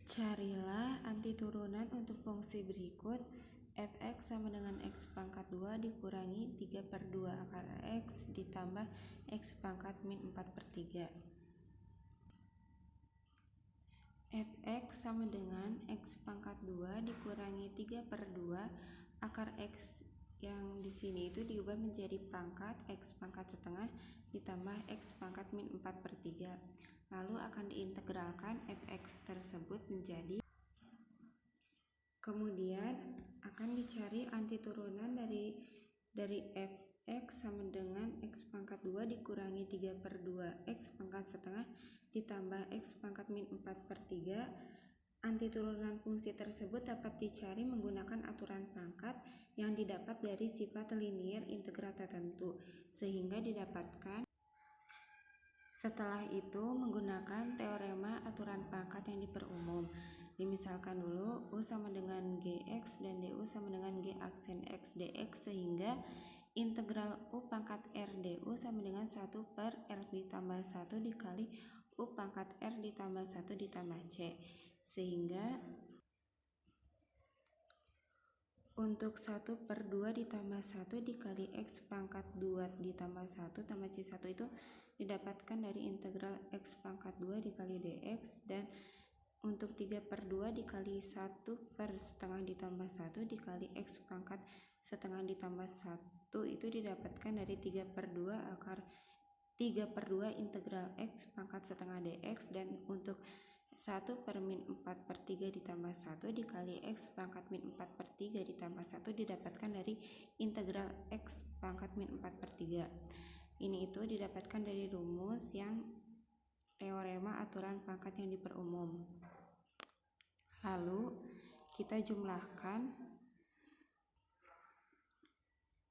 Carilah antiturunan untuk fungsi berikut. Fx sama dengan x pangkat 2 dikurangi 3/2 akar x ditambah x pangkat min 4/3. Fx sama dengan x pangkat 2 dikurangi 3/2 akar x yang di sini itu diubah menjadi pangkat x pangkat setengah ditambah x pangkat min 4/3. Lalu akan diintegralkan fx tersebut menjadi, kemudian akan dicari antiturunan dari fx sama dengan x pangkat 2 dikurangi 3/2 x pangkat setengah ditambah x pangkat min 4/3. Antiturunan fungsi tersebut dapat dicari menggunakan aturan pangkat yang didapat dari sifat linier integral tertentu, sehingga didapatkan. Setelah itu menggunakan teorema aturan pangkat yang diperumum. Dimisalkan dulu U sama dengan Gx dan Du sama dengan G aksen X dx, sehingga integral U pangkat R du sama dengan 1/R ditambah 1 dikali U pangkat R ditambah 1 ditambah C. Sehingga untuk 1/2 ditambah 1 dikali X pangkat 2 ditambah 1 tambah C1 itu didapatkan dari integral X pangkat 2 dikali dx, dan untuk 3/2 dikali 1/setengah ditambah 1 dikali X pangkat setengah ditambah 1 itu didapatkan dari 3/2 akar 3/2 integral X pangkat setengah dx, dan untuk 1/min 4/3 ditambah 1 dikali X pangkat min 4/3 ditambah 1 didapatkan dari integral X pangkat min 4/3. Ini itu didapatkan dari rumus yang teorema aturan pangkat yang diperumum. Lalu kita jumlahkan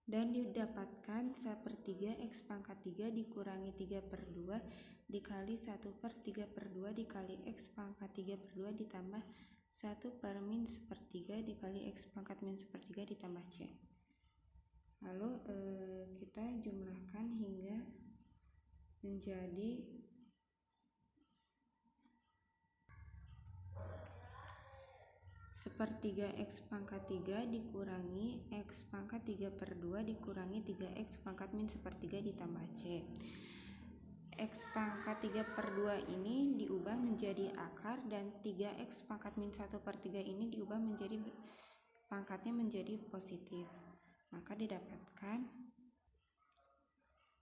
dan didapatkan 1/3 X pangkat 3 dikurangi 3/2 dikali 1/3/2 dikali X pangkat 3/2 ditambah 1/min 1/3 dikali X pangkat min 1/3 ditambah C. Lalu kita jumlahkan hingga menjadi 1/3 X pangkat 3 dikurangi X pangkat 3/2 dikurangi 3X pangkat min 1/3 ditambah C. X pangkat 3/2 ini diubah menjadi akar, dan 3X pangkat min 1/3 ini diubah menjadi pangkatnya menjadi positif. Maka didapatkan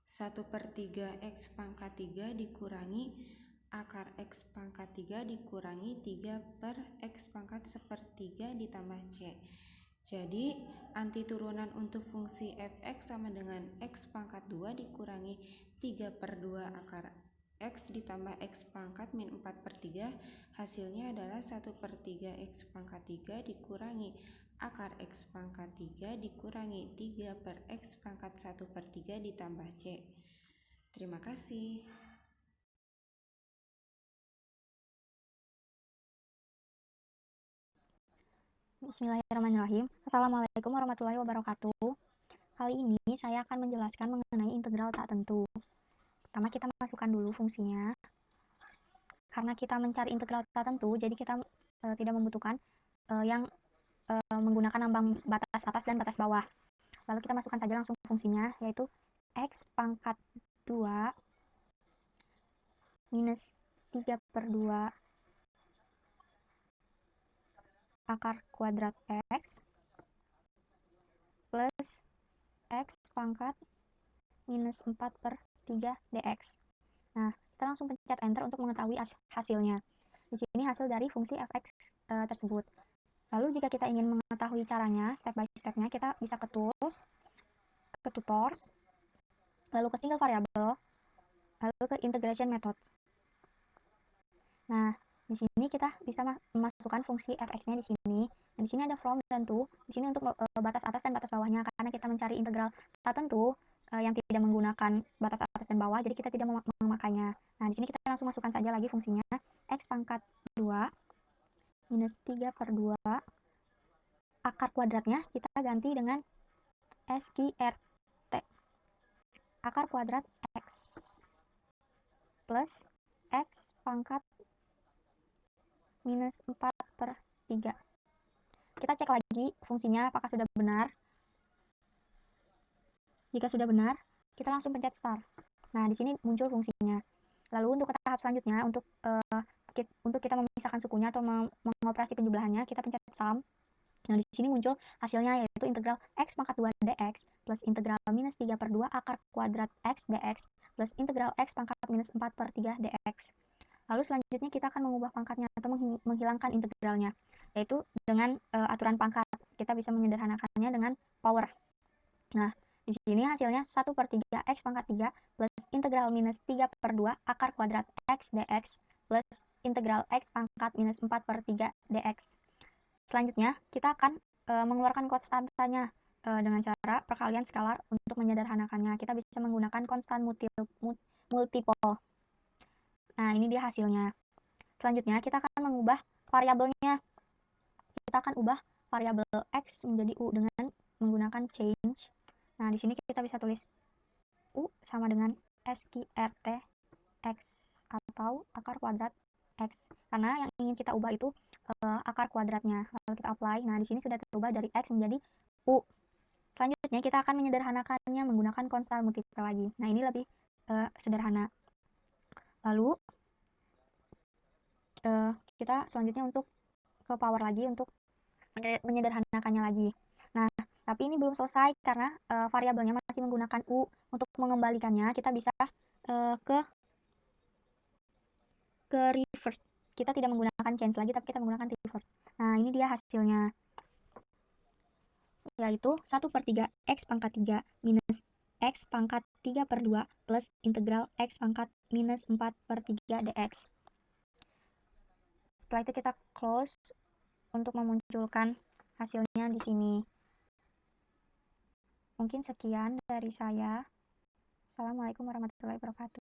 1/3 X pangkat 3 dikurangi akar X pangkat 3 dikurangi 3/X pangkat 1/3 ditambah C. Jadi antiturunan untuk fungsi fx sama dengan X pangkat 2 dikurangi 3/2 akar X ditambah X pangkat min 4/3, hasilnya adalah 1/3 X pangkat 3 dikurangi akar X pangkat 3 dikurangi 3/X pangkat 1/3 ditambah C. Terima kasih. Bismillahirrahmanirrahim. Assalamualaikum warahmatullahi wabarakatuh. Kali ini saya akan menjelaskan mengenai integral tak tentu. Pertama kita masukkan dulu fungsinya. Karena kita mencari integral tak tentu, jadi kita tidak membutuhkan yang menggunakan ambang batas atas dan batas bawah. Lalu kita masukkan saja langsung fungsinya, yaitu X pangkat 2 minus 3/2 akar kuadrat X plus X pangkat minus 4/3 dx. Nah, kita langsung pencet enter untuk mengetahui hasilnya. Di sini hasil dari fungsi fx tersebut. Lalu jika kita ingin mengetahui caranya, step by stepnya, kita bisa ke tools, ke tutors, lalu ke single variable, lalu ke integration method. Nah, di sini kita bisa memasukkan fungsi fx-nya di sini. Dan di sini ada from dan to. Di sini untuk batas atas dan batas bawahnya, karena kita mencari integral tak tentu yang tidak menggunakan batas atas dan bawah, jadi kita tidak memakainya. Nah, di sini kita langsung masukkan saja lagi fungsinya X pangkat 2 minus 3/2 akar kuadratnya kita ganti dengan SQRT akar kuadrat X plus X pangkat minus 4/3. Kita cek lagi fungsinya apakah sudah benar. Jika sudah benar, kita langsung pencet start. Nah, di sini muncul fungsinya. Lalu untuk tahap selanjutnya, untuk kita memisahkan sukunya atau mengoperasi penjumlahannya, kita pencet sum. Nah, di sini muncul hasilnya, yaitu integral x pangkat 2 dx plus integral minus 3/2 akar kuadrat x dx plus integral x pangkat minus 4/3 dx. Lalu selanjutnya kita akan mengubah pangkatnya atau menghilangkan integralnya, yaitu dengan aturan pangkat. Kita bisa menyederhanakannya dengan power. Nah, di sini hasilnya 1/3 x pangkat 3 plus integral minus 3/2 akar kuadrat x dx plus integral x pangkat minus 4/3 dx. Selanjutnya, kita akan mengeluarkan konstantanya dengan cara perkalian skalar. Untuk menyederhanakannya, kita bisa menggunakan konstan multiple. Nah, ini dia hasilnya. Selanjutnya, kita akan mengubah variabelnya. Kita akan ubah variabel x menjadi u dengan menggunakan change. Nah, di sini kita bisa tulis u sama dengan sqrt x atau akar kuadrat x, karena yang ingin kita ubah itu akar kuadratnya. Lalu kita apply. Nah, di sini sudah terubah dari x menjadi u. Selanjutnya kita akan menyederhanakannya menggunakan konstan multiple lagi. Nah, ini lebih sederhana. Lalu kita selanjutnya untuk ke power lagi untuk menyederhanakannya lagi. Nah, tapi ini belum selesai karena variabelnya masih menggunakan u. Untuk mengembalikannya kita bisa ke reverse. Kita tidak menggunakan change lagi, tapi kita menggunakan reverse. Nah, ini dia hasilnya, yaitu 1/3 x pangkat 3 minus x pangkat 3/2 plus integral x pangkat minus 4/3 dx. Setelah itu kita close untuk memunculkan hasilnya di sini. Mungkin sekian dari saya. Assalamualaikum warahmatullahi wabarakatuh.